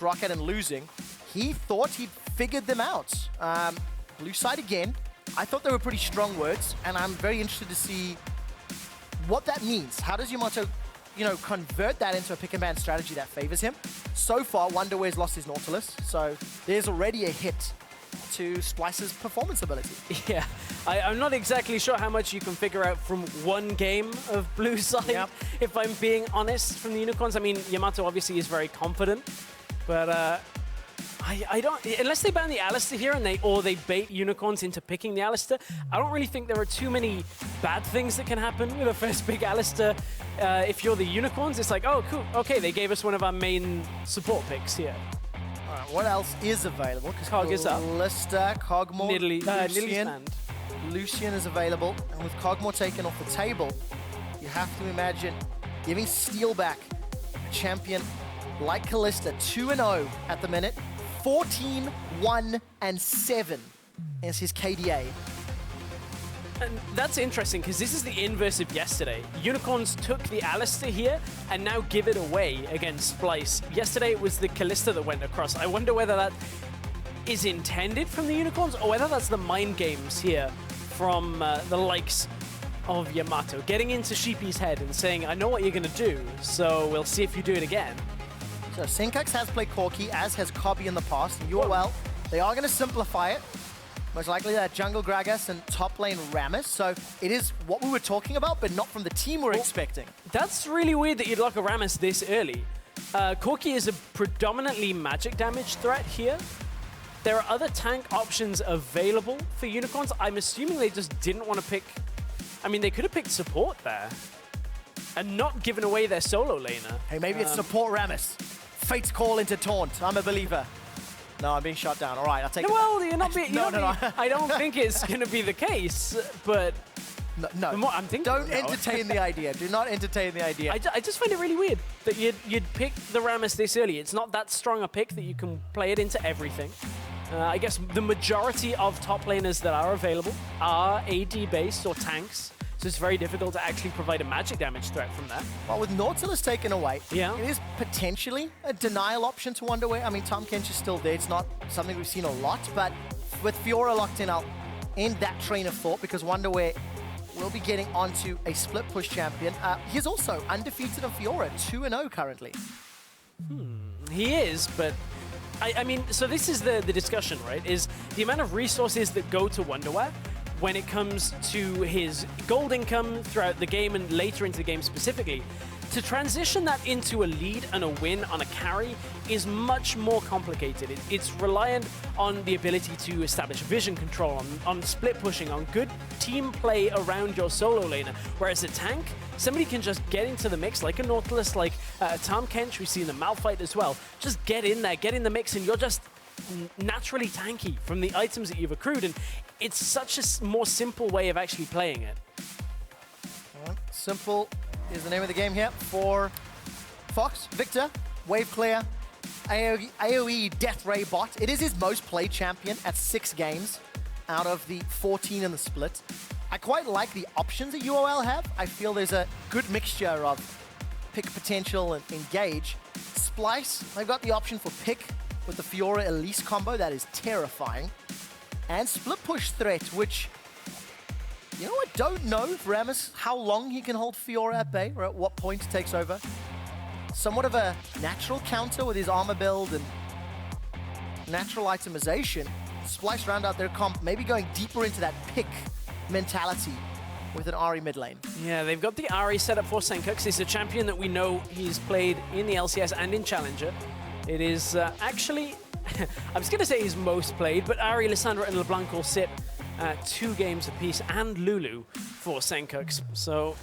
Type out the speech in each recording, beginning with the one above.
Rocket and losing, he thought he'd figured them out. Blue side again. I thought they were pretty strong words, and I'm very interested to see what that means. How does Yamato, convert that into a pick and ban strategy that favors him? So far, Wunderwear's lost his Nautilus, so there's already a hit to Splyce's performance ability. Yeah, I'm not exactly sure how much you can figure out from one game of blue side, if I'm being honest, from the Unicorns. I mean, Yamato obviously is very confident, but I don't, unless they ban the Alistar here and they bait Unicorns into picking the Alistar, I don't really think there are too many bad things that can happen with a first pick Alistar. If you're the Unicorns, it's like, oh, cool, okay, they gave us one of our main support picks here. All right, what else is available? Because Cog is up. Kalista, Cogmore, Lucian. Lucian is available, and with Cogmore taken off the table, you have to imagine giving Steelback a champion like Kalista 2-0 at the minute. 14, 1, and 7 is his KDA. And that's interesting, because this is the inverse of yesterday. Unicorns took the Alistar here and now give it away against Splyce. Yesterday it was the Kalista that went across. I wonder whether that is intended from the Unicorns or whether that's the mind games here from the likes of Yamato. Getting into Sheepy's head and saying, I know what you're going to do, so we'll see if you do it again. So Sencux has played Corki, as has Kobbe in the past. And UOL, they are going to simplify it. Most likely that jungle Gragas and top lane Rammus. So it is what we were talking about, but not from the team we're expecting. That's really weird that you'd lock a Rammus this early. Corki is a predominantly magic damage threat here. There are other tank options available for Unicorns. I'm assuming they just didn't want to pick... I mean, they could have picked support there and not given away their solo laner. Hey, maybe it's support Rammus. Fate's call into taunt. I'm a believer. No, I'm being shot down. All right, I'll take it. Well, you're not being... No. I don't think it's going to be the case, but... No. The more I'm thinking, don't entertain the idea. Do not entertain the idea. I just find it really weird that you'd pick the Rammus this early. It's not that strong a pick that you can play it into everything. I guess the majority of top laners that are available are AD-based or tanks, so it's very difficult to actually provide a magic damage threat from that. Well, with Nautilus taken away, yeah, it is potentially a denial option to Wunderwear. I mean, Tom Kench is still there. It's not something we've seen a lot, but with Fiora locked in, I'll end that train of thought because Wunderwear will be getting onto a split push champion. He's also undefeated on Fiora, 2-0 currently. He is, but I mean, so this is the discussion, right? Is the amount of resources that go to Wunderwear when it comes to his gold income throughout the game and later into the game specifically. To transition that into a lead and a win on a carry is much more complicated. It's reliant on the ability to establish vision control, on split pushing, on good team play around your solo laner. Whereas a tank, somebody can just get into the mix, like a Nautilus, like Tom Kench, we've seen the Malphite as well. Just get in there, get in the mix, and you're just naturally tanky from the items that you've accrued. And it's such a more simple way of actually playing it. Simple is the name of the game here for Fox. Viktor, wave clear, AoE Death Ray bot. It is his most played champion at 6 games out of the 14 in the split. I quite like the options that UOL have. I feel there's a good mixture of pick potential and engage. Splyce, they've got the option for pick with the Fiora Elise combo. That is terrifying. And split push threat, which, you know, I don't know if Rammus, how long he can hold Fiora at bay, or at what point he takes over. Somewhat of a natural counter with his armor build and natural itemization. Splyce round out their comp, maybe going deeper into that pick mentality with an Ahri mid lane. Yeah, they've got the Ahri set up for Sencux. He's a champion that we know he's played in the LCS and in Challenger. It is actually, I was going to say he's most played, but Ahri, Lissandra, and LeBlanc all sit 2 games apiece, and Lulu for Sencux. So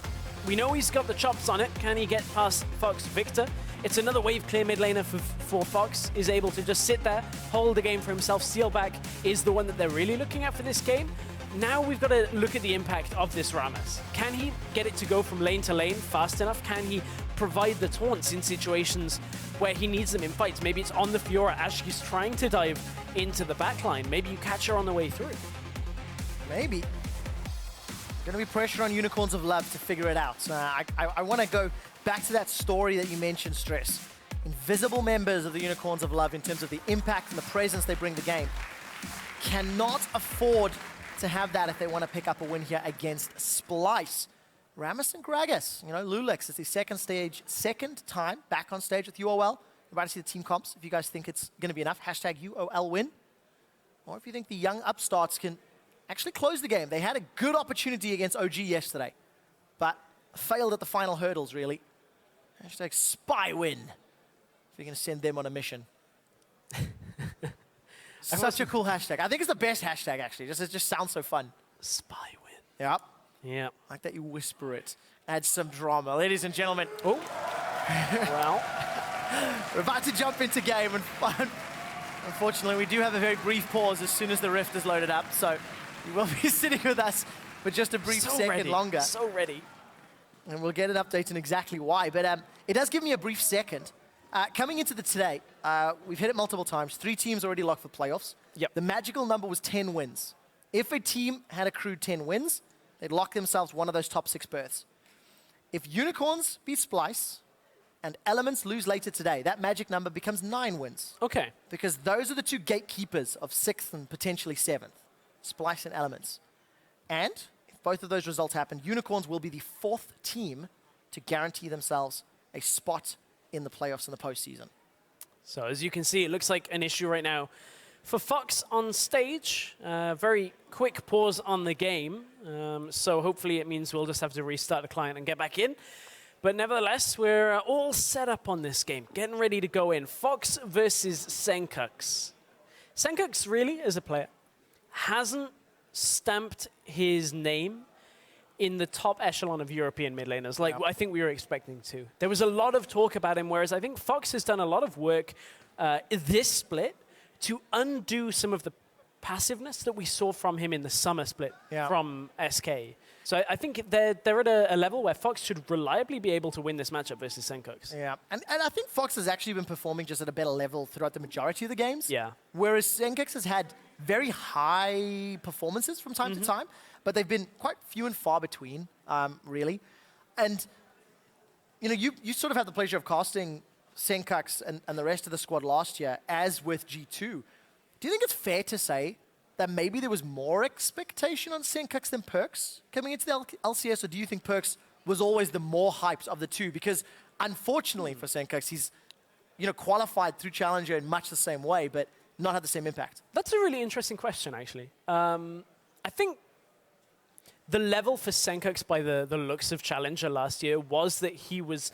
we know he's got the chops on it. Can he get past Fox Viktor? It's another wave clear mid laner for Fox. Is able to just sit there, hold the game for himself. Steelback is the one that they're really looking at for this game. Now we've got to look at the impact of this Rammus. Can he get it to go from lane to lane fast enough? Can he provide the taunts in situations where he needs them in fights? Maybe it's on the Fiora as she's trying to dive into the backline. Maybe you catch her on the way through. Maybe. Going to be pressure on Unicorns of Love to figure it out. I want to go back to that story that you mentioned, Stress. invisible members of the Unicorns of Love in terms of the impact and the presence they bring the game, cannot afford to have that if they want to pick up a win here against Splyce. Rammus and Gragas, you know, Loulex is the second time back on stage with UOL. You're about to see the team comps if you guys think it's going to be enough. Hashtag UOL win. Or if you think the young upstarts can actually close the game. They had a good opportunity against OG yesterday, but failed at the final hurdles, really. Hashtag spy win. If you're going to send them on a mission. Such a cool hashtag. I think it's the best hashtag, actually. It just sounds so fun. Spy win. Yep. Yeah. Like that you whisper it. Add some drama. Ladies and gentlemen. Oh. Well. We're about to jump into game and fun. Unfortunately, we do have a very brief pause as soon as the rift is loaded up, so you will be sitting with us for just a brief second longer. So ready. And we'll get an update on exactly why. But it does give me a brief second. Coming into today, we've hit it multiple times. 3 teams already locked for playoffs. Yep. The magical number was 10 wins. If a team had accrued 10 wins, they'd lock themselves one of those top 6 berths. If Unicorns beat Splyce and Elements lose later today, that magic number becomes 9 wins. Okay. Because those are the 2 gatekeepers of 6th and potentially 7th, Splyce and Elements. And if both of those results happen, Unicorns will be the 4th team to guarantee themselves a spot in the playoffs in the postseason. So as you can see, it looks like an issue right now for Fox on stage. Very quick pause on the game. So hopefully it means we'll just have to restart the client and get back in. But nevertheless, we're all set up on this game, getting ready to go in. Fox versus Sencux. Sencux really, as a player, hasn't stamped his name in the top echelon of European mid laners, like I think we were expecting to. There was a lot of talk about him, whereas I think Fox has done a lot of work this split to undo some of the passiveness that we saw from him in the summer split from SK. So I think they're at a level where Fox should reliably be able to win this matchup versus Sencux. Yeah, and I think Fox has actually been performing just at a better level throughout the majority of the games. Yeah. Whereas Sencux has had very high performances from time to time, but they've been quite few and far between, really. And, you know, you sort of had the pleasure of casting Sencux and the rest of the squad last year, as with G2. Do you think it's fair to say that maybe there was more expectation on Sencux than Perkz coming into the LCS, or do you think Perkz was always the more hyped of the two? Because unfortunately for Sencux, he's, you know, qualified through Challenger in much the same way, but not had the same impact. That's a really interesting question, actually. I think the level for Sencux by the looks of Challenger last year was that he was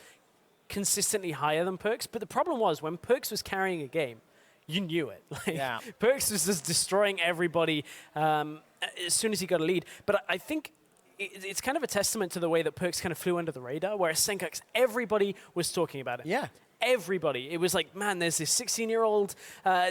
consistently higher than Perkz, but the problem was when Perkz was carrying a game, you knew it. Like, Perkz was just destroying everybody as soon as he got a lead. But I think it's kind of a testament to the way that Perkz kind of flew under the radar, whereas Sencux, everybody was talking about it. Yeah. Everybody. It was like, man, there's this 16-year-old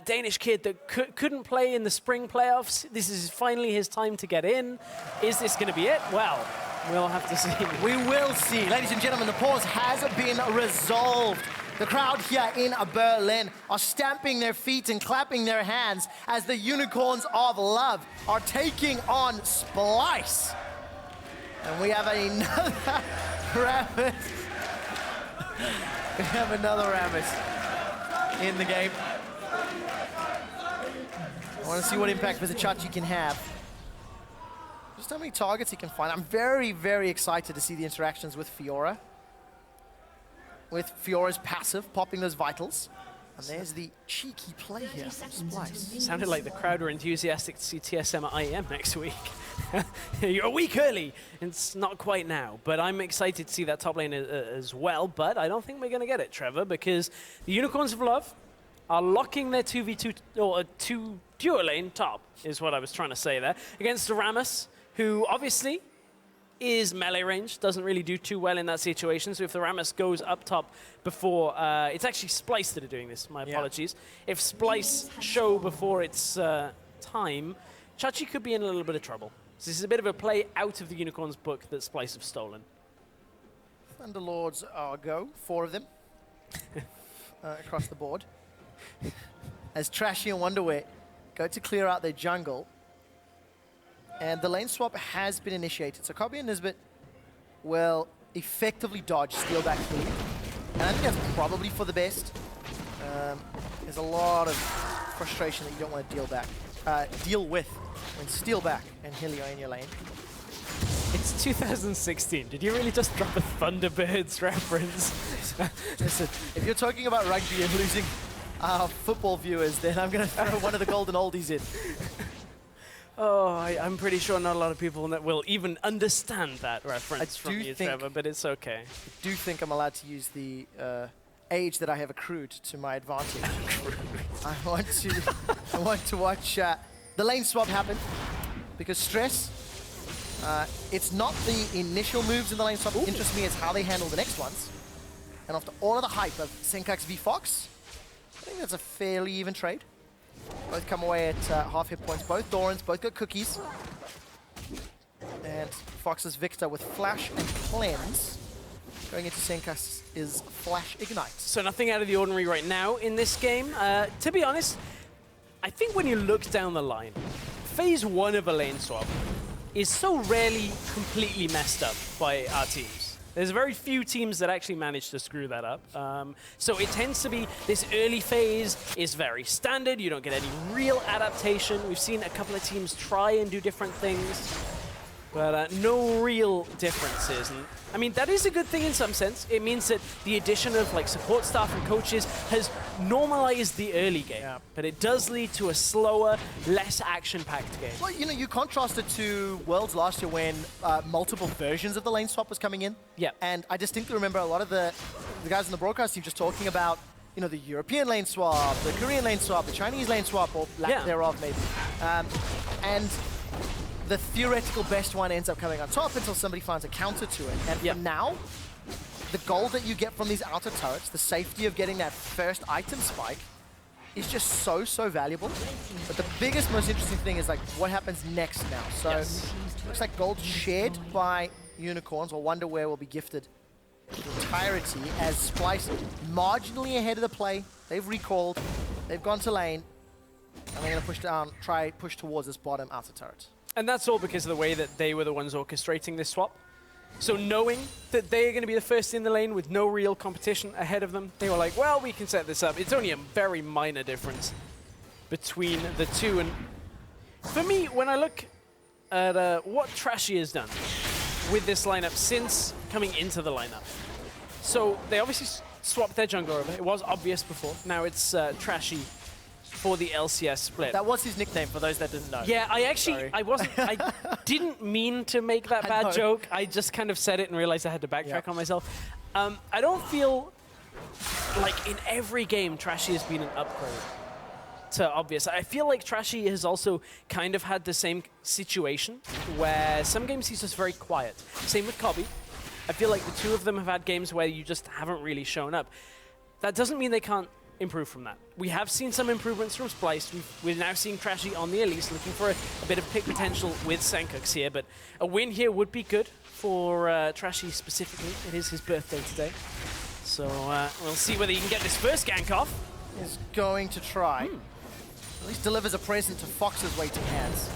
Danish kid that couldn't play in the spring playoffs. This is finally his time to get in. Is this going to be it? Well, we'll have to see. We will see. Ladies and gentlemen, the pause has been resolved. The crowd here in Berlin are stamping their feet and clapping their hands as the Unicorns of Love are taking on Splyce. And we have another Rammus. We have another Rammus in the game. I want to see what impact Vizicsacsi can have. Just how many targets he can find. I'm very, very excited to see the interactions with Fiora. With Fiora's passive, popping those vitals. And there's the cheeky play here from Splyce. Sounded like the crowd were enthusiastic to see TSM at IEM next week. You're a week early. It's not quite now, but I'm excited to see that top lane as well. But I don't think we're going to get it, Trevor, because the Unicorns of Love are locking their 2v2, or 2 duo lane top, is what I was trying to say there, against the Rammus, who obviously is melee range, doesn't really do too well in that situation. So if the Rammus goes up top before, it's actually Splyce that are doing this, my apologies. If Splyce show before its time, Chachi could be in a little bit of trouble. So this is a bit of a play out of the Unicorns book that Splyce have stolen. Thunderlords are go, 4 of them, across the board. As Trashy and Wunderwear go to clear out their jungle. And the lane swap has been initiated. So Kobbe and Nisbeth will effectively dodge Steelback through. And I think that's probably for the best. There's a lot of frustration that you don't want to deal with when Steelback and Hilly are in your lane. It's 2016. Did you really just drop a Thunderbirds reference? Listen, if you're talking about rugby and losing football viewers, then I'm going to throw one of the golden oldies in. Oh, I'm pretty sure not a lot of people that will even understand that reference from you, Trevor, but it's okay. I do think I'm allowed to use the age that I have accrued to my advantage. I want to watch the lane swap happen, because Stress, it's not the initial moves in the lane swap that interest me, it's how they handle the next ones. And after all of the hype of Sencux v Fox, I think that's a fairly even trade. Both come away at half hit points, both Dorans, both got cookies. And Fox's Viktor with Flash and Cleanse. Going into Sencux is Flash Ignite. So nothing out of the ordinary right now in this game. To be honest, I think when you look down the line, phase 1 of a lane swap is so rarely completely messed up by our teams. There's very few teams that actually manage to screw that up. So it tends to be this early phase is very standard. You don't get any real adaptation. We've seen a couple of teams try and do different things, but no real differences. And I mean, that is a good thing in some sense. It means that the addition of like support staff and coaches has normalized the early game, but it does lead to a slower, less action-packed game. Well, you know, you contrast it to Worlds last year when multiple versions of the lane swap was coming in. Yeah. And I distinctly remember a lot of the guys on the broadcast team just talking about, you know, the European lane swap, the Korean lane swap, the Chinese lane swap, or lack thereof maybe. And the theoretical best one ends up coming on top until somebody finds a counter to it. And for now, the gold that you get from these outer turrets, the safety of getting that first item spike, is just so valuable. But the biggest, most interesting thing is like what happens next now. So looks like gold shared by Unicorns, or Wunderwear will be gifted the entirety as Splyce marginally ahead of the play. They've recalled, they've gone to lane, and they're going to push down, push towards this bottom outer turret. And that's all because of the way that they were the ones orchestrating this swap. So knowing that they are going to be the first in the lane with no real competition ahead of them, they were like, well, we can set this up. It's only a very minor difference between the two. And for me, when I look at what Trashy has done with this lineup since coming into the lineup, so they obviously swapped their jungler over. It was obvious before. Now it's Trashy for the LCS split. That was his nickname, for those that didn't know. Yeah, I didn't mean to make that bad joke. I just kind of said it and realized I had to backtrack on myself. I don't feel like in every game Trashy has been an upgrade to obvious. I feel like Trashy has also kind of had the same situation where some games he's just very quiet. Same with Kobbe. I feel like the two of them have had games where you just haven't really shown up. That doesn't mean they can't improve from that. We have seen some improvements from Splyce. We're now seeing Trashy on the Elise, looking for a bit of pick potential with Sencux here, but a win here would be good for Trashy specifically. It is his birthday today. So we'll see whether he can get this first gank off. He's going to try. At least delivers a present to Fox's waiting hands.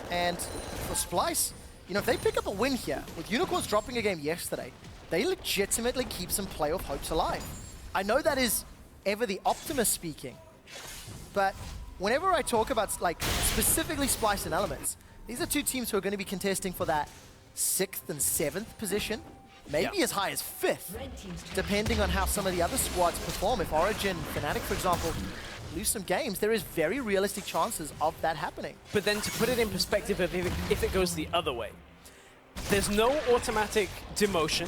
And for Splyce, you know, if they pick up a win here, with Unicorns dropping a game yesterday, they legitimately keep some playoff hopes alive. I know that is ever the optimist speaking, but whenever I talk about like specifically Splyce and Elements, these are two teams who are going to be contesting for that 6th and 7th position, maybe as high as 5th, depending on how some of the other squads perform. If Origin, Fnatic, for example, lose some games, there is very realistic chances of that happening. But then to put it in perspective, if it goes the other way, there's no automatic demotion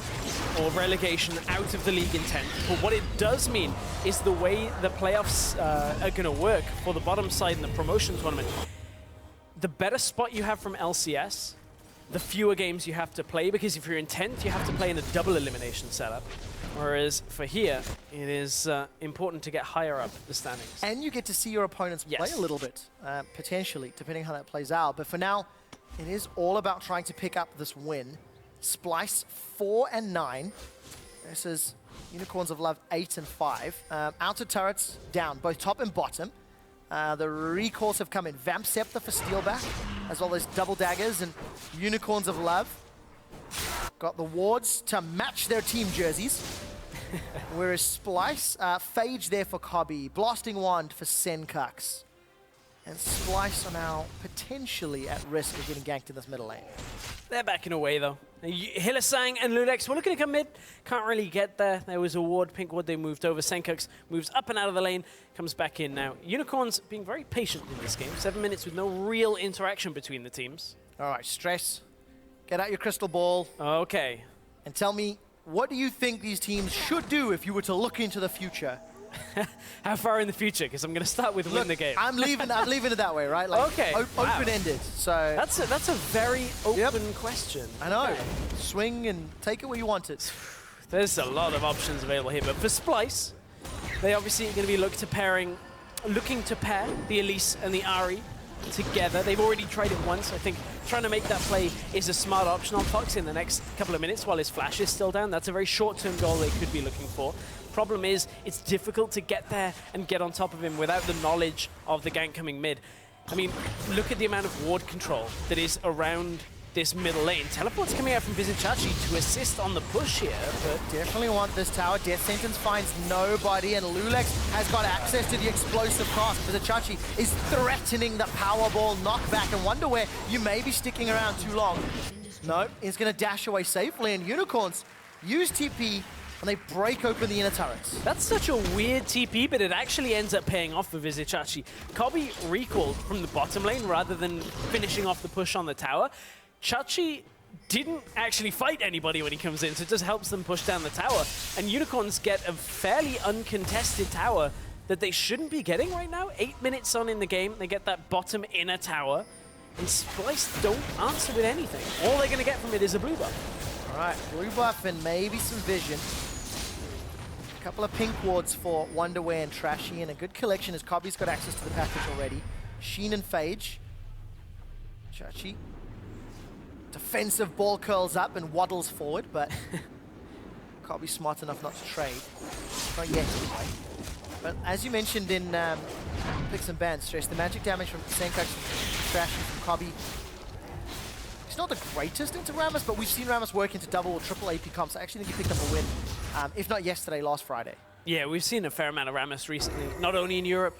or relegation out of the league in 10th, but what it does mean is the way the playoffs are going to work for the bottom side in the promotion tournament. The better spot you have from LCS, the fewer games you have to play, because if you're in 10th, you have to play in a double elimination setup. Whereas for here, it is important to get higher up the standings. And you get to see your opponents play a little bit, potentially, depending how that plays out. But for now, it is all about trying to pick up this win. Splyce 4 and 9 versus Unicorns of Love 8 and 5. Outer turrets down, both top and bottom. The recalls have come in. Vamp Scepter for Steelback, as well as Double Daggers, and Unicorns of Love got the wards to match their team jerseys. Whereas Splyce, Phage there for Kobbe, Blasting Wand for Sencux. And Splyce are now potentially at risk of getting ganked in this middle lane. They're backing away, though. Hylissang and Loulex were looking to come mid. Can't really get there. There was a ward, pink ward, they moved over. Sencux moves up and out of the lane, comes back in now. Unicorns being very patient in this game. 7 minutes with no real interaction between the teams. All right, Stress, get out your crystal ball. Okay. And tell me, what do you think these teams should do if you were to look into the future? How far in the future? Because I'm going to start with win the game. I'm leaving it that way, right? Like, okay. Open-ended. So that's a very open question. I know. Okay. Swing and take it where you want it. There's a lot of options available here, but for Splyce, they obviously are going to be looking to pair the Elise and the Ahri together. They've already tried it once. I think trying to make that play is a smart option on Fox in the next couple of minutes while his flash is still down. That's a very short-term goal they could be looking for. Problem is, it's difficult to get there and get on top of him without the knowledge of the gank coming mid. I mean, look at the amount of ward control that is around this middle lane. Teleport's coming out from Vizicsacsi to assist on the push here, but definitely want this tower. Death Sentence finds nobody, and Loulex has got access to the explosive cast. Vizicsacsi is threatening the Powerball knockback, and Wunderwear, you may be sticking around too long. No, he's going to dash away safely, and Unicorns use TP, and they break open the inner turrets. That's such a weird TP, but it actually ends up paying off for Vizicsacsi. Kobbe recalled from the bottom lane rather than finishing off the push on the tower. Chachi didn't actually fight anybody when he comes in, so it just helps them push down the tower. And Unicorns get a fairly uncontested tower that they shouldn't be getting right now. 8 minutes on in the game, they get that bottom inner tower, and Splyce don't answer with anything. All they're going to get from it is a blue buff. All right, blue buff and maybe some vision. A couple of pink wards for Wunderwear and Trashy, and a good collection as Kobbe's got access to the package already. Sheen and Phage. Chachi. Defensive ball curls up and waddles forward, but Kobbe's smart enough not to trade. Not yet, anyway. But as you mentioned in Picks and Bans, Stress, the magic damage from Sencux and Trashy from Kobbe, it's not the greatest into Rammus, but we've seen Rammus work into double or triple AP comps. I actually think he picked up a win, if not yesterday, last Friday. Yeah, we've seen a fair amount of Rammus recently, not only in Europe.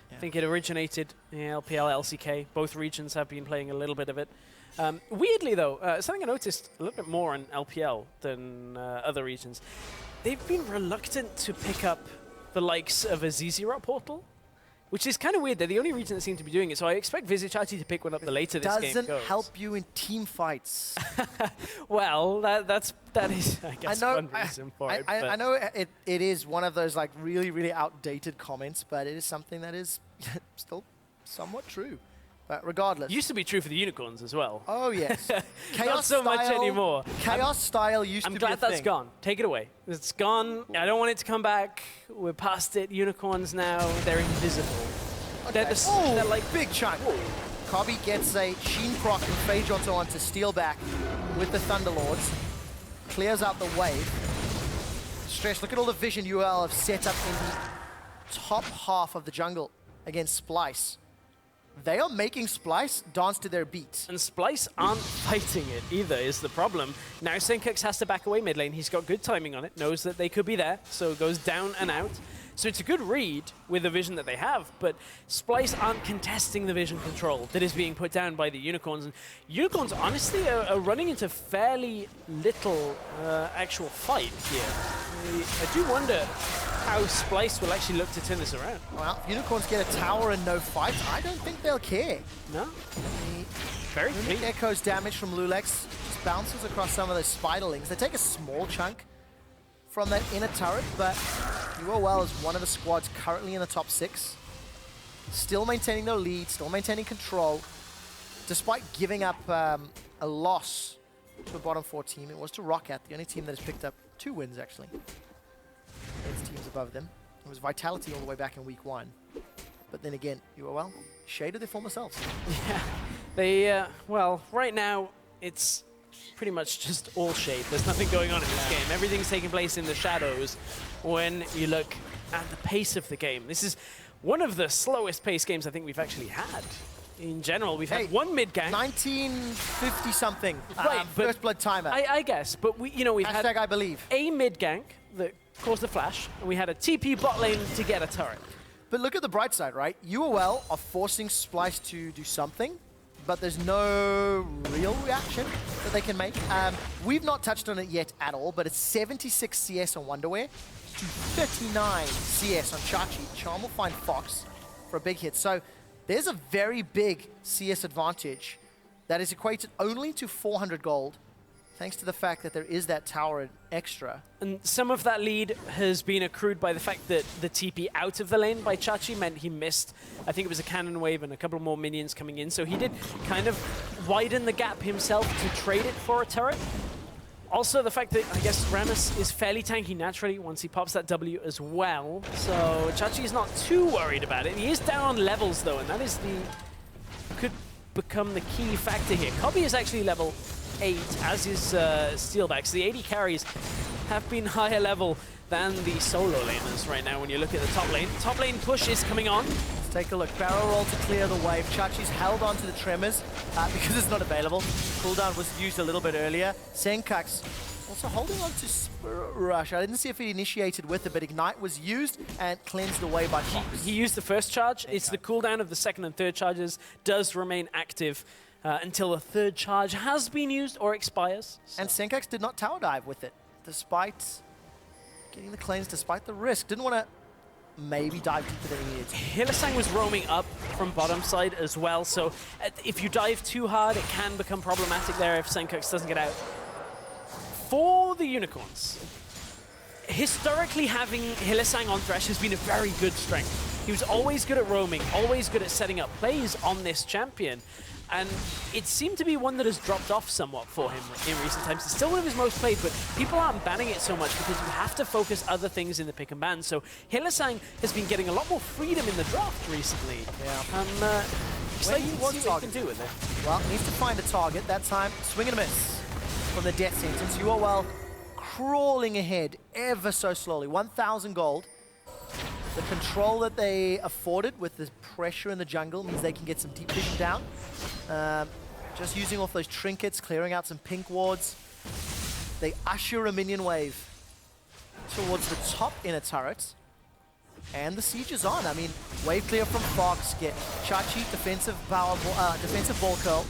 Yeah. I think it originated in LPL, LCK. Both regions have been playing a little bit of it. Weirdly, though, something I noticed a little bit more in LPL than other regions, they've been reluctant to pick up the likes of a ZZ Portal, which is kind of weird. They're the only region that seem to be doing it, so I expect Vizicsacsi to pick one up the later this game goes. Doesn't help you in team fights. Well, that is, I guess, one reason for it. I know it is one of those like really, really outdated comments, but it is something that is still somewhat true. But regardless. Used to be true for the Unicorns as well. Oh, yes. Chaos Not so much anymore. Chaos style used to be a thing. I'm glad that's gone. Take it away. It's gone. I don't want it to come back. We're past it. Unicorns now, they're invisible. Okay. They're like big chunk. Kobbe gets a Sheen proc and Phage onto Steelback with the Thunderlords. Clears out the wave. Stress, look at all the vision UOL have set up in the top half of the jungle against Splyce. They are making Splyce dance to their beat. And Splyce aren't fighting it either, is the problem. Now Sencux has to back away mid lane. He's got good timing on it, knows that they could be there, so goes down and out. So it's a good read with the vision that they have, but Splyce aren't contesting the vision control that is being put down by the Unicorns. And Unicorns, honestly, are running into fairly little actual fight here. I do wonder how Splyce will actually look to turn this around. Well, if Unicorns get a tower and no fight, I don't think they'll care. No. Very clean. Echoes damage from Loulex just bounces across some of those spiderlings. They take a small chunk from that inner turret, but UOL is one of the squads currently in the top 6. Still maintaining their lead, still maintaining control. Despite giving up a loss to the bottom 4 team, it was to Roccat, the only team that has picked up 2 wins, actually. Against teams above them. It was Vitality all the way back in week 1. But then again, UOL shaded their former selves. Yeah, they, well, right now, it's pretty much just all shade. There's nothing going on in this game. Everything's taking place in the shadows when you look at the pace of the game. This is one of the slowest paced games I think we've actually had. In general, we've had one mid gank. 1950 something. Right, First blood timer. I guess, but we've Hashtag had I believe. a mid gank that caused the flash, and we had a TP bot lane to get a turret. But look at the bright side, right? UOL are forcing Splyce to do something, but there's no real reaction that they can make. We've not touched on it yet at all, but it's 76 CS on Wunderwear to 39 CS on Trashy. Charm will find Fox for a big hit. So there's a very big CS advantage that is equated only to 400 gold, thanks to the fact that there is that tower extra. And some of that lead has been accrued by the fact that the TP out of the lane by Trashy meant he missed, I think it was a cannon wave and a couple more minions coming in. So he did kind of widen the gap himself to trade it for a turret. Also the fact that, I guess, Rammus is fairly tanky naturally once he pops that W as well. So Trashy is not too worried about it. He is down on levels though, and that is could become the key factor here. Kobbe is actually level 8, as is Steelback. So the AD carries have been higher level than the solo laners right now when you look at the top lane. Top lane push is coming on. Let's take a look. Barrel roll to clear the wave. Chachi's held onto the tremors because it's not available. Cooldown was used a little bit earlier. Sencux also holding on to Rush. I didn't see if he initiated with it, but Ignite was used and cleansed away by Fox. He used the first charge. It's the cooldown of the second and third charges does remain active until the third charge has been used or expires. So. And Sencux did not tower dive with it, despite getting the cleanse, despite the risk. Didn't want to maybe dive deeper than he needed. Hylissang was roaming up from bottom side as well, so if you dive too hard, it can become problematic there if Sencux doesn't get out. For the Unicorns, historically having Hylissang on Thresh has been a very good strength. He was always good at roaming, always good at setting up plays on this champion. And it seemed to be one that has dropped off somewhat for him in recent times. It's still one of his most played, but people aren't banning it so much because you have to focus other things in the pick and ban. So Hylissang has been getting a lot more freedom in the draft recently. Yeah. Excited to see what he can do with it. Well, needs to find a target. That time, swing and a miss from the death sentence. UOL crawling ahead ever so slowly. 1,000 gold. The control that they afforded with the pressure in the jungle means they can get some deep vision down. Just using off those trinkets, clearing out some pink wards. They usher a minion wave towards the top inner turret. And the siege is on. I mean, wave clear from Fox, get Trashy, defensive ball curl.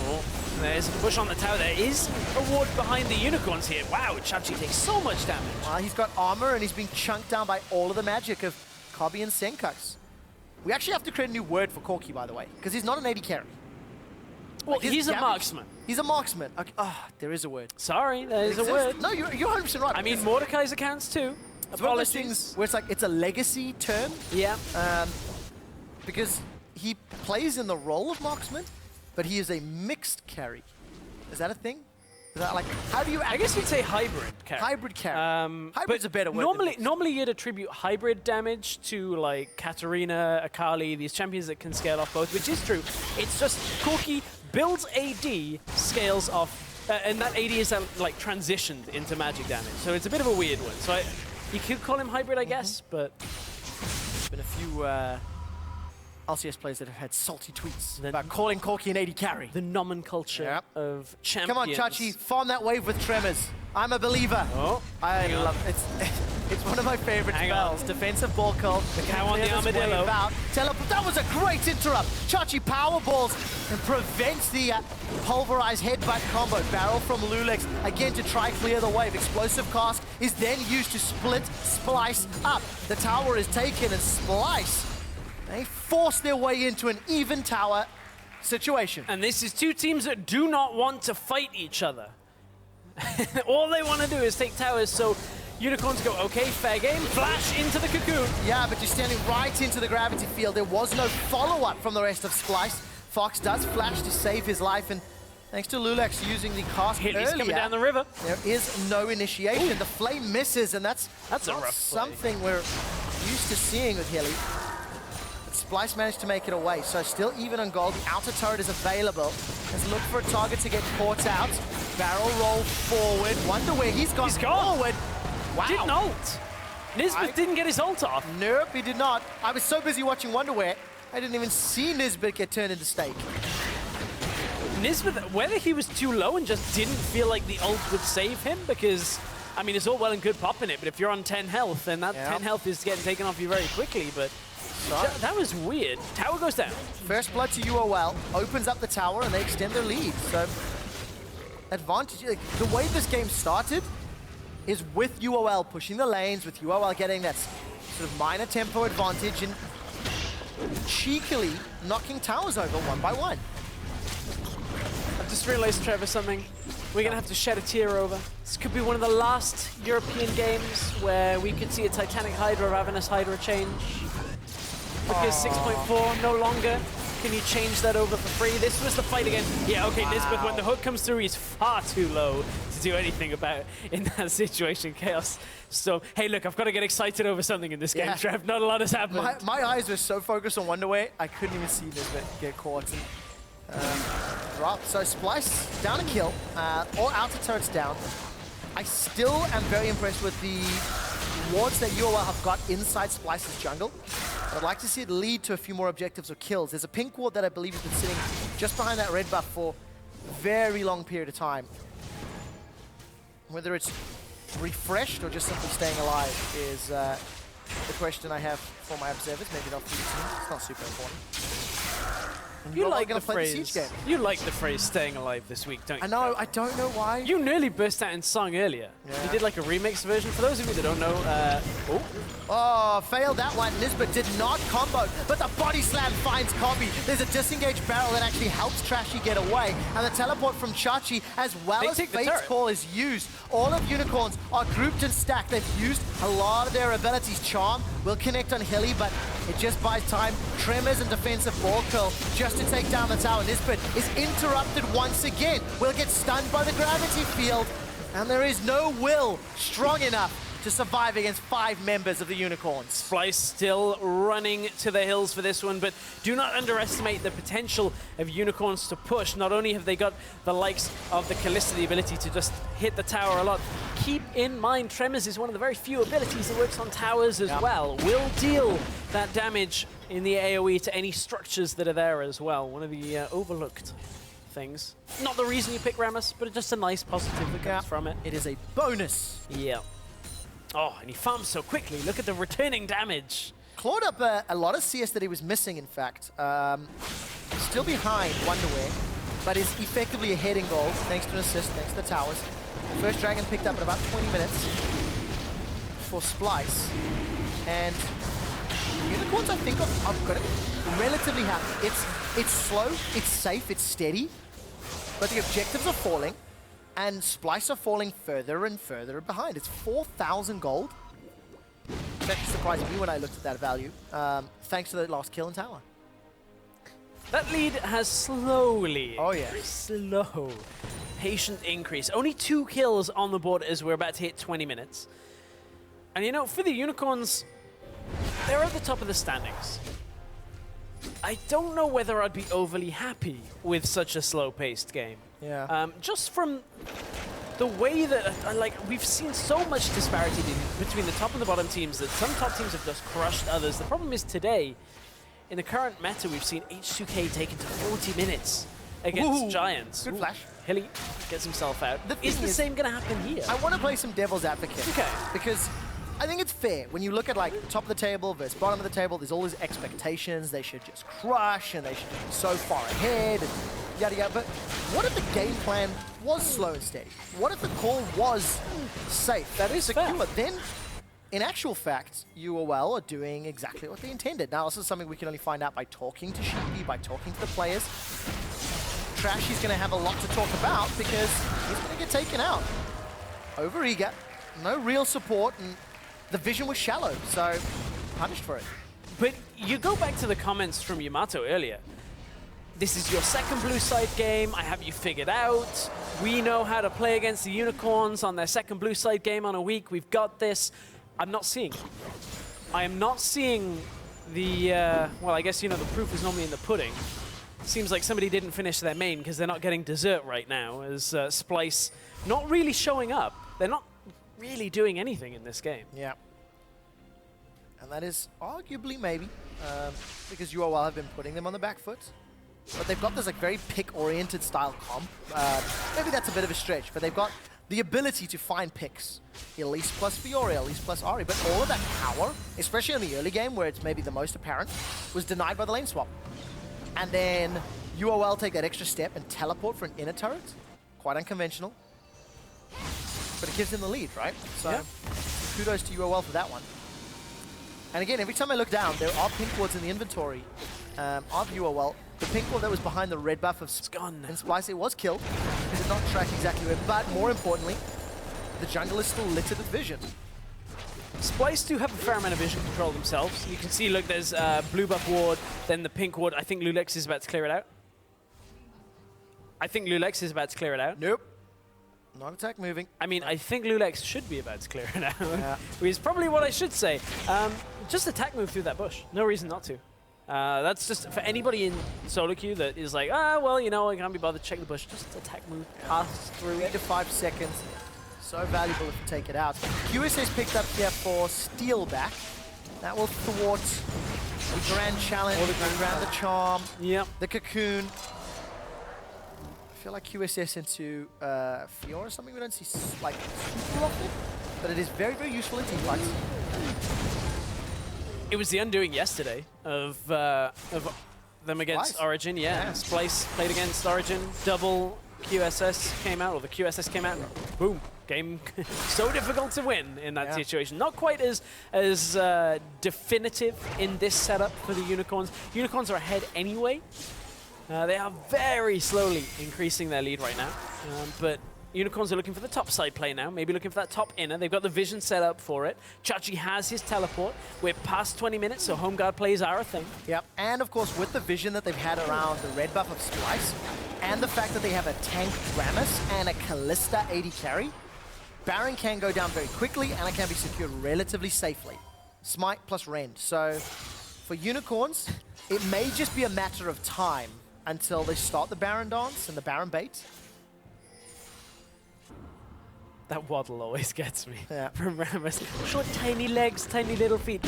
Oh, there's a push on the tower. There is a ward behind the Unicorns here. Wow, Trashy takes so much damage. He's got armor and he's being chunked down by all of the magic of Kobbe and Sencux. We actually have to create a new word for Corki, by the way, because he's not an AD carry. Well, like he's a marksman. He's a marksman. Okay. There is a word. Sorry, there is a word. No, you're 100% right. I mean, Mordekaiser counts too. It's one of those things where it's like, it's a legacy term. Yeah. Because he plays in the role of marksman, but he is a mixed carry. Is that a thing? Is that like, how do you... I guess you'd say hybrid carry. Hybrid carry. Hybrid's a better word. Normally you'd attribute hybrid damage to like Katarina, Akali, these champions that can scale off both, which is true. It's just Corki builds AD, scales off, and that AD is like transitioned into magic damage. So it's a bit of a weird one. So you could call him hybrid, I guess, but... There's been a few LCS players that have had salty tweets about calling Corki an AD carry. The nomenclature of champions. Come on, Trashy, farm that wave with tremors. I'm a believer. Oh, I love it. It's one of my favorite spells. Defensive ball curl. The cow on the armadillo. That was a great interrupt. Trashy power balls and prevents the pulverized headbutt combo. Barrel from Loulex again to try clear the wave. Explosive cask is then used to split Splyce up. The tower is taken and Splyce. They force their way into an even tower situation. And this is two teams that do not want to fight each other. All they want to do is take towers, so Unicorns go, okay, fair game, flash into the cocoon. Yeah, but you're standing right into the gravity field. There was no follow-up from the rest of Splyce. Fox does flash to save his life, and thanks to Loulex using the cast earlier, coming down the river. There is no initiation. Ooh. The flame misses, and that's a rough something we're used to seeing with Hilly. Splyce managed to make it away, so still even on gold. The outer turret is available. Let's look for a target to get caught out. Barrel roll forward. Wunderwear, he's gone forward. Wow. Didn't ult. Nisbeth didn't get his ult off. Nope, he did not. I was so busy watching Wunderwear, I didn't even see Nisbeth get turned into steak. Nisbeth, whether he was too low and just didn't feel like the ult would save him, because I mean, it's all well and good popping it, but if you're on 10 health, then that 10 health is getting taken off you very quickly, but that was weird. Tower goes down. First blood to UOL, opens up the tower, and they extend their lead. So, advantage. Like, the way this game started is with UOL pushing the lanes, with UOL getting that sort of minor tempo advantage and cheekily knocking towers over one by one. I've just realized, Trevor, something. We're going to have to shed a tear over. This could be one of the last European games where we could see a Titanic Hydra, Ravenous Hydra change. Because 6.4 no longer. Can you change that over for free? This was the fight again. Yeah, okay, Nisbeth, when the hook comes through, he's far too low to do anything about it in that situation. Chaos. So, hey, look, I've got to get excited over something in this game, Trev. Not a lot has happened. My eyes were so focused on Wunderwear, I couldn't even see Nisbeth get caught. Drop. So Splyce down a kill. All outer turrets down. I still am very impressed with the wards that UOL have got inside Splyce's jungle. I'd like to see it lead to a few more objectives or kills. There's a pink ward that I believe has been sitting just behind that red buff for a very long period of time. Whether it's refreshed or just simply staying alive is the question I have for my observers. Maybe not for the team. It's not super important. You like the phrase. You like the phrase "staying alive" this week, don't you? I know. I don't know why. You nearly burst out in song earlier. Yeah. You did like a remix version. For those of you that don't know, oh, failed that one. Nisbeth did not combo, but the body slam finds Kobbe. There's a disengaged barrel that actually helps Trashy get away, and the teleport from Chachi, as well as Fate's Call, is used. All of Unicorns are grouped and stacked. They've used a lot of their abilities. Charm will connect on Hilly, but it just buys time. Tremors and defensive ball curl just to take down the tower. Nisbeth is interrupted once again. Will get stunned by the gravity field, and there is no will strong enough to survive against 5 members of the Unicorns. Splyce still running to the hills for this one, but do not underestimate the potential of Unicorns to push. Not only have they got the likes of the Kalista, the ability to just hit the tower a lot, keep in mind Tremors is one of the very few abilities that works on towers as well. Will deal that damage in the AoE to any structures that are there as well. One of the overlooked things. Not the reason you pick Rammus, but just a nice positive that comes from it. It is a bonus. Yeah. Oh, and he farms so quickly. Look at the returning damage. Clawed up a lot of CS that he was missing, in fact. Still behind Wunderwear, but is effectively ahead in goals, thanks to an assist, thanks to the towers. First Dragon picked up in about 20 minutes for Splyce. And Unicorns, I think, I've got it relatively happy. It's slow, it's safe, it's steady, but the objectives are falling. And Splyce are falling further and further behind. It's 4,000 gold. It actually surprised me when I looked at that value, thanks to the last kill in tower. That lead has slowly, very slow, patient increase. Only 2 kills on the board as we're about to hit 20 minutes. And you know, for the Unicorns, they're at the top of the standings. I don't know whether I'd be overly happy with such a slow-paced game. Yeah. Just from the way that, we've seen so much disparity between the top and the bottom teams that some top teams have just crushed others. The problem is today, in the current meta, we've seen H2K taken to 40 minutes against Giants. Good flash. Hilly gets himself out. Is the same going to happen here? I want to play some devil's advocate. Okay. Because I think it's fair. When you look at top of the table versus bottom of the table, there's all these expectations. They should just crush and they should be so far ahead and yada yada. But what if the game plan was slow and steady? What if the call was safe? That is secure. fair. Then, in actual fact, UOL are doing exactly what they intended. Now, this is something we can only find out by talking to Sheepy, by talking to the players. Trashy's going to have a lot to talk about because he's going to get taken out. Over eager, no real support, and the vision was shallow, so punished for it. But you go back to the comments from Yamato earlier. This is your second blue side game. I have you figured out. We know how to play against the Unicorns on their second blue side game on a week. We've got this. I'm not seeing it. I am not seeing the, well, I guess, the proof is normally in the pudding. Seems like somebody didn't finish their main because they're not getting dessert right now, as Splyce not really showing up. They're not really doing anything in this game. Yeah. And that is arguably maybe because UOL have been putting them on the back foot. But they've got this very pick-oriented style comp. Maybe that's a bit of a stretch, but they've got the ability to find picks. Elise plus Fiora, Elise plus Ahri, but all of that power, especially in the early game where it's maybe the most apparent, was denied by the lane swap. And then UOL take that extra step and teleport for an inner turret. Quite unconventional. But it gives them the lead, right? So yeah. Kudos to UOL for that one. And again, every time I look down, there are pink wards in the inventory of UOL. The pink ward that was behind the red buff of gone. and Splyce, it was killed. Did not track exactly where, but more importantly, the jungle is still littered with vision. Splyce do have a fair amount of vision control themselves. You can see, look, there's blue buff ward, then the pink ward. I think Loulex is about to clear it out. Nope. Not attack moving. I mean, I think Loulex should be about to clear it out. Yeah. Which is probably what I should say. Just attack move through that bush. No reason not to. That's just for anybody in solo queue that is like, well, you know, I can't be bothered to check the bush. Just attack move, pass through 3 to 5 seconds. So valuable if you take it out. QSS picked up here for Steelback. That will thwart the Grand Challenge, around the Charm, the Cocoon. I feel like QSS into Fiora, something we don't see like super often, but it is very, very useful in teamfights. It was the undoing yesterday of them against Splyce? Origin. Yeah, Splyce played against Origin. Double QSS came out, or the QSS came out, and boom. Game so difficult to win in that situation. Not quite as definitive in this setup for the Unicorns. Unicorns are ahead anyway. They are very slowly increasing their lead right now. But Unicorns are looking for the top side play now, maybe looking for that top inner. They've got the vision set up for it. Trashy has his teleport. We're past 20 minutes, so home guard plays are a thing. Yep, and of course with the vision that they've had around the red buff of Splyce, and the fact that they have a tank Rammus and a Kalista AD carry, Baron can go down very quickly and it can be secured relatively safely. Smite plus Rend. So for Unicorns, it may just be a matter of time until they start the Baron dance and the Baron bait. That waddle always gets me Yeah. from Rammus. Short, tiny legs, tiny little feet.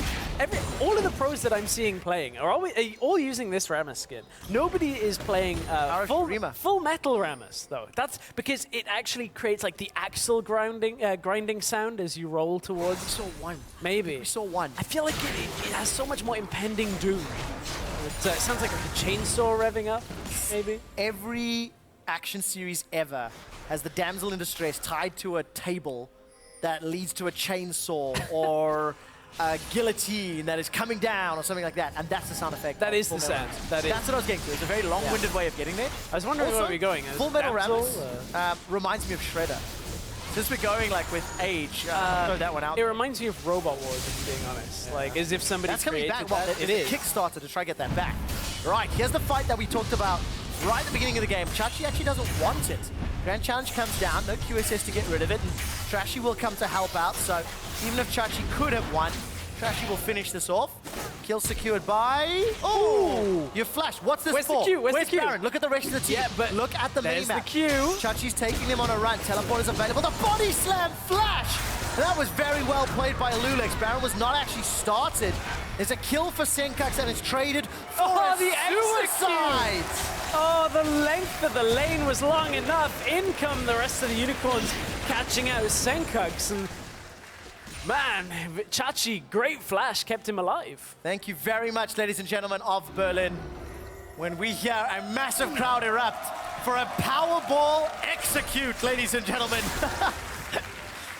All of the pros that I'm seeing playing are all using this Rammus skin. Nobody is playing full metal Rammus, though. That's because it actually creates like the axle grinding sound as you roll towards. We saw one. Maybe. We saw one. I feel like it has so much more impending doom. It sounds like a chainsaw revving up, maybe. Every action series ever has the damsel in distress tied to a table that leads to a chainsaw or a guillotine that is coming down or something like that, and that's the sound effect. That is the sound. That's what I was getting to. It's a very long-winded way of getting there. I was wondering where we're going. Full Metal Rammus reminds me of Shredder. Since we're going like with age, throw that one out. It reminds me of Robot Wars, if I'm being honest. Yeah. Like as if somebody That's coming created back. Well, that. it is a Kickstarter to try to get that back. Right, here's the fight that we talked about right at the beginning of the game. Trashy actually doesn't want it. Grand Challenge comes down, no QSS to get rid of it, and Trashy will come to help out. So even if Trashy could have won, Trashy will finish this off. Kill secured by... Oh! You flashed. What's this Where's for? the queue? Where's the queue? Baron? Look at the rest of the team. Yeah, but look at the there's minimap. the queue. Trashy's taking him on a run. Teleport is available. The body slam flash! That was very well played by Loulex. Baron was not actually started. There's a kill for Sencux and it's traded for a suicide! Oh, the length of the lane was long enough. In come the rest of the Unicorns catching out Sencux. And man, Trashy, great flash, kept him alive. Thank you very much, ladies and gentlemen of Berlin. When we hear a massive crowd erupt for a Powerball execute, ladies and gentlemen.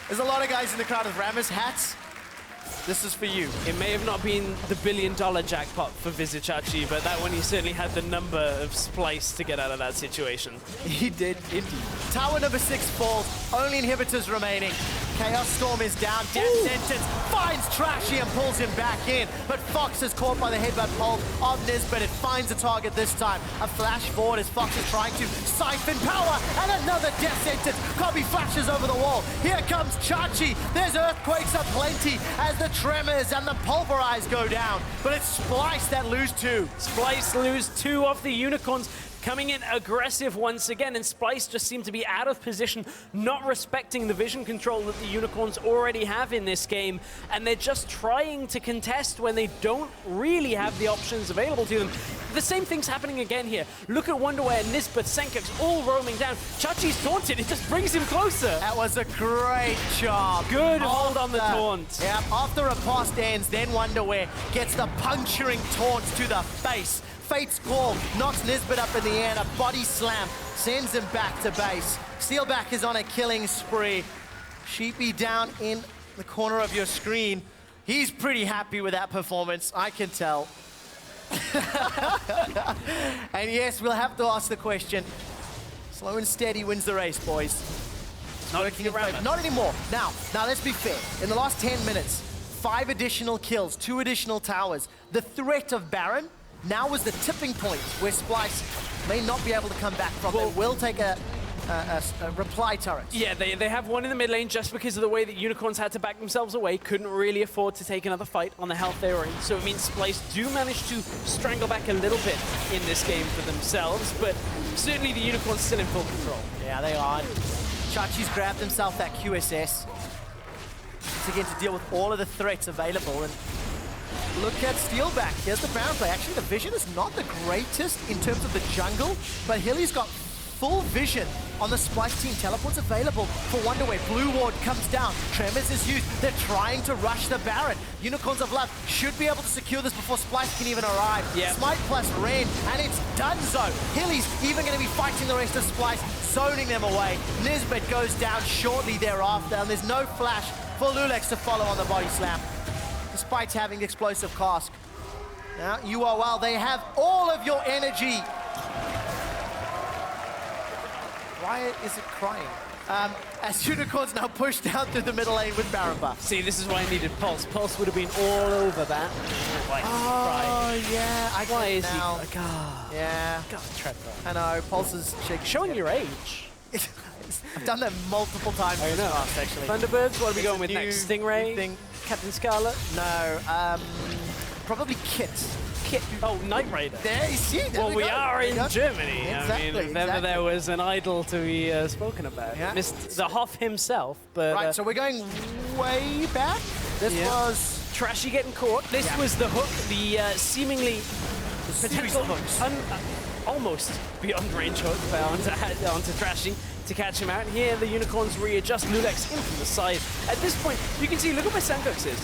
There's a lot of guys in the crowd with Rammus hats. This is for you. It may have not been the billion-dollar jackpot for Vizicsacsi, but that one he certainly had the number of Splyce to get out of that situation. He did, indeed. Tower number 6 falls, only inhibitors remaining. Chaos Storm is down, Death Sentence finds Trashy and pulls him back in, but Fox is caught by the headbutt pole of Nisbeth. It finds a target this time. A flash forward as Fox is trying to siphon power, and another Death Sentence. Kobbe flashes over the wall. Here comes Trashy. There's earthquakes aplenty as the tremors and the pulverize go down, but it's Splyce that lose 2. Splyce lose 2 off the Unicorns. coming in aggressive once again, and Splyce just seemed to be out of position, not respecting the vision control that the Unicorns already have in this game, and they're just trying to contest when they don't really have the options available to them. The same thing's happening again here. Look at Wunderwear, Nisbeth, Sencux all roaming down. Chachi's taunted, it just brings him closer. That was a great job. Good hold on the taunt. Yeah, after a pass ends, then Wunderwear gets the puncturing taunt to the face. Fate's Call knocks Nisbeth up in the air, and a body slam sends him back to base. Steelback is on a killing spree. Sheepy down in the corner of your screen. He's pretty happy with that performance, I can tell. And yes, we'll have to ask the question. Slow and steady wins the race, boys. Not working around. Not anymore. Now let's be fair. In the last 10 minutes, 5 additional kills, 2 additional towers. The threat of Baron now was the tipping point where Splyce may not be able to come back from. They will take a reply turret. Yeah, they have one in the mid lane just because of the way that Unicorns had to back themselves away, couldn't really afford to take another fight on the health they were in. So it means Splyce do manage to strangle back a little bit in this game for themselves, but certainly the Unicorns still in full control. Yeah, they are. Chachi's grabbed himself that QSS to get to deal with all of the threats available. And look at Steelback. Here's the Baron play. Actually, the vision is not the greatest in terms of the jungle, but Hilly's got full vision on the Splyce team. Teleport's available for Wunderwear. Blue Ward comes down. Tremors is used. They're trying to rush the Baron. Unicorns of Love should be able to secure this before Splyce can even arrive. Yep. Smite plus Ren, and it's done so. Hilly's even going to be fighting the rest of Splyce, zoning them away. Nisbeth goes down shortly thereafter, and there's no flash for Loulex to follow on the body slam, despite having explosive cask. Now, UOL, they have all of your energy. Why is it crying? As Unicorns now push down through the middle lane with Baron buff. See, this is why I needed Pulse. Pulse would have been all over that. Oh, yeah. Why is he? now. God. Yeah. God, Trevor. I know, Pulse is shaking. Showing your age. I've done that multiple times in this past, actually. Thunderbirds, what are we It's going a with new next? Stingray? thing. Captain Scarlet? No, probably Kit. Oh, Knight Rider. There you see. There Well, we go. are There you in go. Germany. Exactly, I mean, if ever there was an idol to be spoken about. Yeah. The Hoff himself. But, Right, so we're going way back. This was Trashy getting caught. This was the hook, the seemingly potential hooks. almost beyond range hook onto Trashy to catch him out. Here, the Unicorns readjust. Loulex in from the side. At this point, you can see, look at where Sencux is.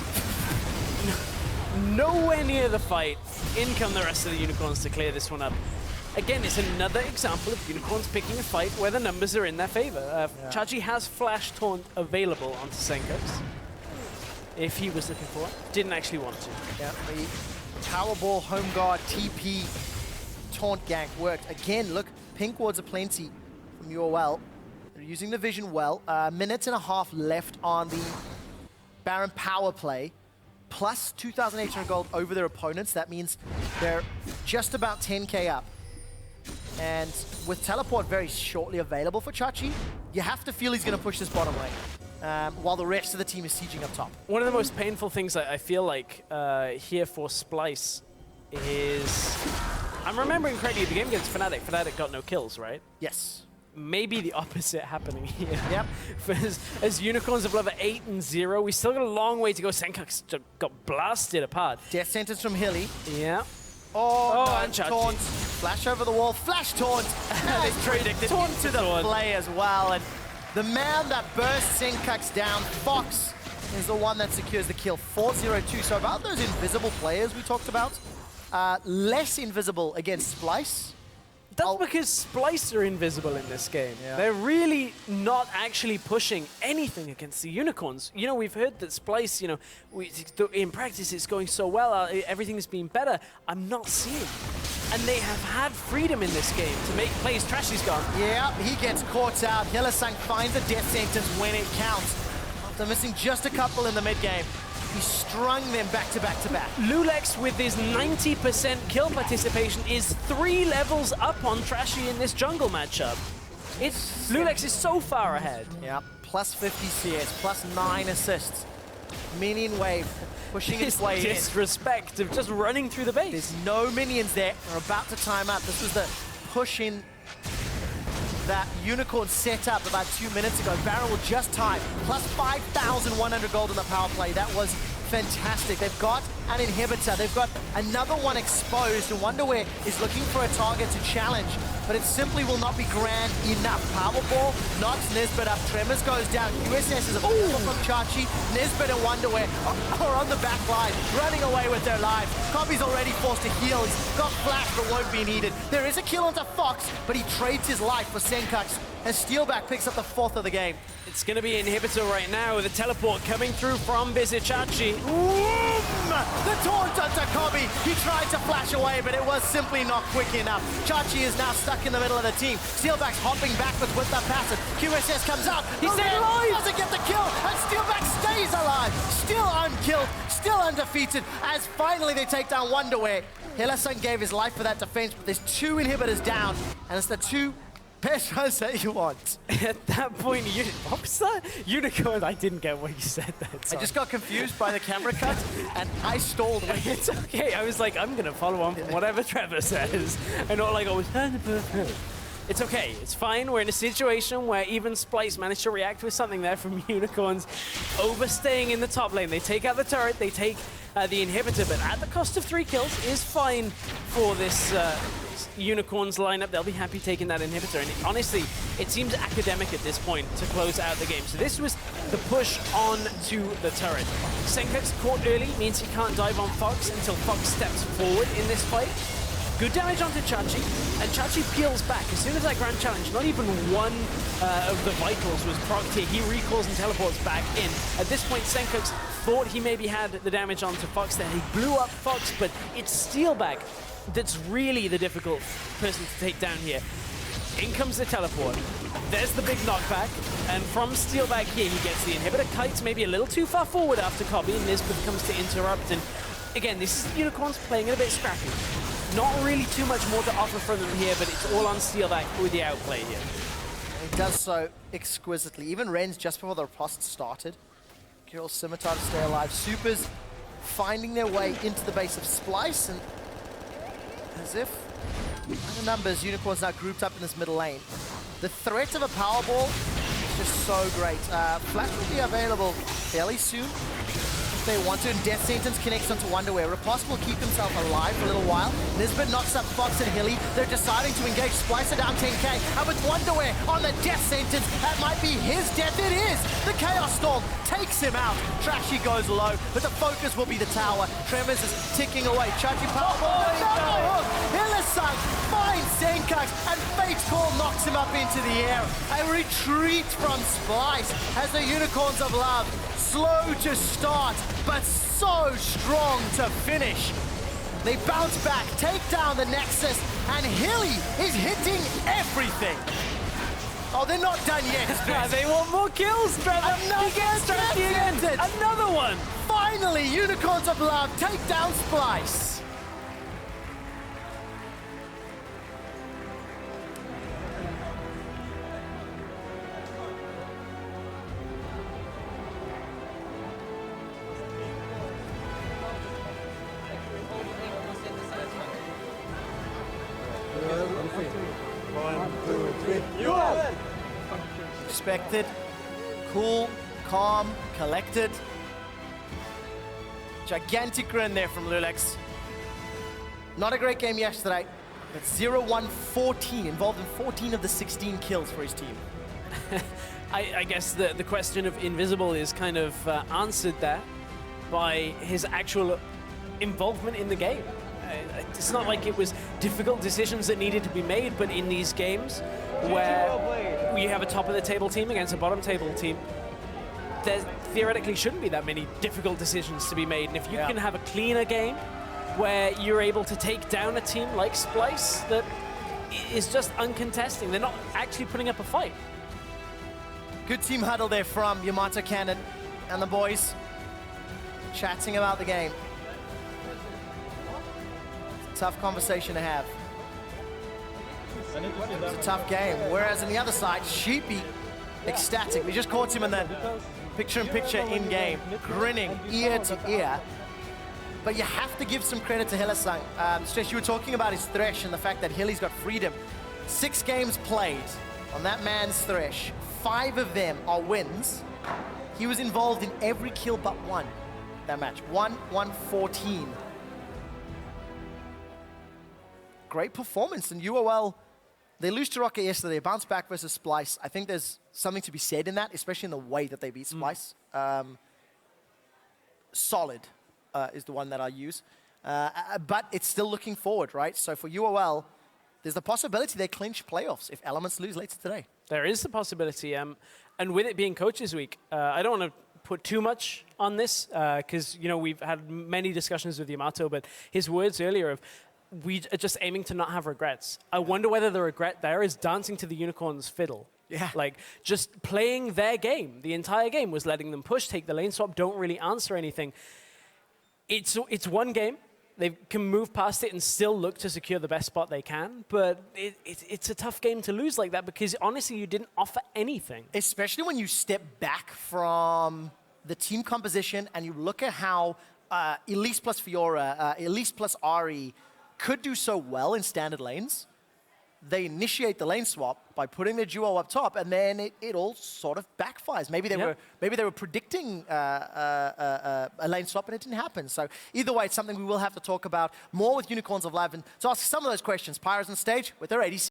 Nowhere near the fight. In come the rest of the Unicorns to clear this one up. Again, it's another example of Unicorns picking a fight where the numbers are in their favor. Chachi has Flash Taunt available onto Sencux, if he was looking for it. Didn't actually want to. Yeah, the Powerball, Home Guard, TP, Taunt gank worked. Again, look, pink wards aplenty from UOL. They're using the vision well. Minute and a half left on the Baron power play. Plus 2,800 gold over their opponents. That means they're just about 10k up. And with teleport very shortly available for Chachi, you have to feel he's going to push this bottom lane, while the rest of the team is sieging up top. One of the most painful things I feel like here for Splyce is, I'm remembering correctly, the game against Fnatic. Fnatic got no kills, right? Yes. Maybe the opposite happening here. Yep. as Unicorns have level 8-0, we still got a long way to go. Sencux got blasted apart. Death sentence from Hilly. Yeah. Oh, no, and Chachi. taunt. Flash over the wall. Flash taunt. Nice predicted Taunt into to the taunt. play as well. And the man that bursts Sencux down, Fox, is the one that secures the kill. 4-0-2. So about those invisible players we talked about, less invisible against Splyce. That's because Splyce are invisible in this game. Yeah. They're really not actually pushing anything against the Unicorns. You know, we've heard that Splyce, you know, in practice it's going so well, everything's been better. I'm not seeing. And they have had freedom in this game to make plays. Trashy's gone. Yeah, he gets caught out. Hylissang finds a death sentence when it counts. After missing just a couple in the mid game, he strung them back to back to back. Loulex with his 90% kill participation is 3 levels up on Trashy in this jungle matchup. Loulex is so far ahead. Yeah, plus 50 CS, plus 9 assists. Minion wave, pushing its way in. Disrespect of just running through the base. There's no minions there. They're about to time out. This was the pushing that Unicorn set up about 2 minutes ago. Baron will just time, plus 5,100 gold in the power play. That was fantastic. They've got an inhibitor. They've got another one exposed. And Wunderwear is looking for a target to challenge, but it simply will not be grand enough. Powerball knocks Nisbeth up. Tremors goes down. USS is a ball from Trashy. Nisbeth and Wunderwear are on the back line, running away with their lives. Kobbe's already forced to heal. He's got flash, but won't be needed. There is a kill onto Fox, but he trades his life for Sencux, and Steelback picks up the 4th of the game. It's going to be Inhibitor right now with a teleport coming through from Vizicsacsi. The taunt onto Kobbe. He tried to flash away, but it was simply not quick enough. Chachi is now stuck in the middle of the team. Steelback's hopping backwards with that passive. QSS comes out. He's staying alive. Doesn't get the kill, and Steelback stays alive. Still unkilled, still undefeated, as finally they take down Wunderwear. Hylissang gave his life for that defense, but there's 2 inhibitors down, and it's the 2 best runs that you want. At that point, what was that? Unicorn, I didn't get what you said there. I just got confused by the camera cut, and I stalled. It's okay. I was like, I'm going to follow on from whatever Trevor says. And not like, oh, it's okay. It's fine. We're in a situation where even Splyce managed to react with something there from Unicorns overstaying in the top lane. They take out the turret, they take the inhibitor, but at the cost of 3 kills is fine for this Unicorns lineup. They'll be happy taking that inhibitor, and honestly, it seems academic at this point to close out the game. So this was the push on to the turret. Sencux caught early means he can't dive on Fox until Fox steps forward in this fight. Good damage onto Chachi, and Chachi peels back. As soon as that grand challenge, not even one of the vitals was procced here. He recalls and teleports back in. At this point, Sencux thought he maybe had the damage onto Fox there. He blew up Fox, but it's Steelback that's really the difficult person to take down here. In comes the teleport. There's the big knockback, and from Steelback here, he gets the inhibitor. Kite's maybe a little too far forward after Kobbe, and Nisbeth comes to interrupt. And again, this is Unicorns playing it a bit scrappy. Not really too much more to offer from them here, but it's all on Steelback with the outplay here. He does so exquisitely. Even Ren's just before the riposte started. Kirill's Scimitar to stay alive. Supers finding their way into the base of Splyce, and as if, by the numbers, Unicorns now grouped up in this middle lane. The threat of a Powerball is just so great. Flash will be available fairly soon if they want to, and Death Sentence connects onto Wunderwear. Riposte will keep himself alive for a little while. Nisbeth knocks up Fox and Hilly. They're deciding to engage. Splicer down 10k, and with Wunderwear on the Death Sentence, that might be his death. It is! The Chaos Storm takes him out. Trashy goes low, but the focus will be the tower. Tremors is ticking away. Chachi Powerball, hook! Hylissang finds Sencux, and Fate's Call knocks him up into the air. A retreat from Splyce as the Unicorns of Love, slow to start, but so strong to finish. They bounce back, take down the Nexus, and Hilly is hitting everything. Oh, they're not done yet. They want more kills, Trevor. Another one. Finally, Unicorns of Love take down Splyce. UOL! Expected, cool, calm, collected. Gigantic grin there from Loulex. Not a great game yesterday, but 0-1-14, involved in 14 of the 16 kills for his team. I guess the question of Invisible is kind of answered there by his actual involvement in the game. It's not like it was difficult decisions that needed to be made, but in these games where you have a top-of-the-table team against a bottom-table team, there theoretically shouldn't be that many difficult decisions to be made. And if you can have a cleaner game where you're able to take down a team like Splyce that is just uncontesting, they're not actually putting up a fight. Good team huddle there from Yamato Cannon and the boys chatting about the game. Tough conversation to have. It's a tough game. Whereas on the other side, Sheepy, ecstatic. We just caught him in that picture-in-picture in-game, grinning ear to ear. but you have to give some credit to Hylissang. Stress, you were talking about his Thresh and the fact that Hilly's got freedom. 6 games played on that man's Thresh. 5 of them are wins. He was involved in every kill but one that match. 1-1-14. Great performance, and UOL, they lose to Rocket yesterday, they bounce back versus Splyce. I think there's something to be said in that, especially in the way that they beat Splyce. Solid is the one that I use. But it's still looking forward, right? So for UOL, there's the possibility they clinch playoffs if Elements lose later today. There is the possibility. And with it being Coaches Week, I don't want to put too much on this because, you know, we've had many discussions with Yamato, but his words earlier of, we are just aiming to not have regrets. I wonder whether the regret there is dancing to the Unicorn's fiddle. Yeah. Like, just playing their game. The entire game was letting them push, take the lane swap, don't really answer anything. It's one game. They can move past it and still look to secure the best spot they can, but it's a tough game to lose like that because, honestly, you didn't offer anything. Especially when you step back from the team composition and you look at how Elise plus Fiora, Elise plus Ahri could do so well in standard lanes. They initiate the lane swap by putting their duo up top, and then it all sort of backfires. Maybe they were predicting a lane swap, and it didn't happen. So either way, it's something we will have to talk about more with Unicorns of Live and to ask some of those questions. Pyro's on stage with their ADC.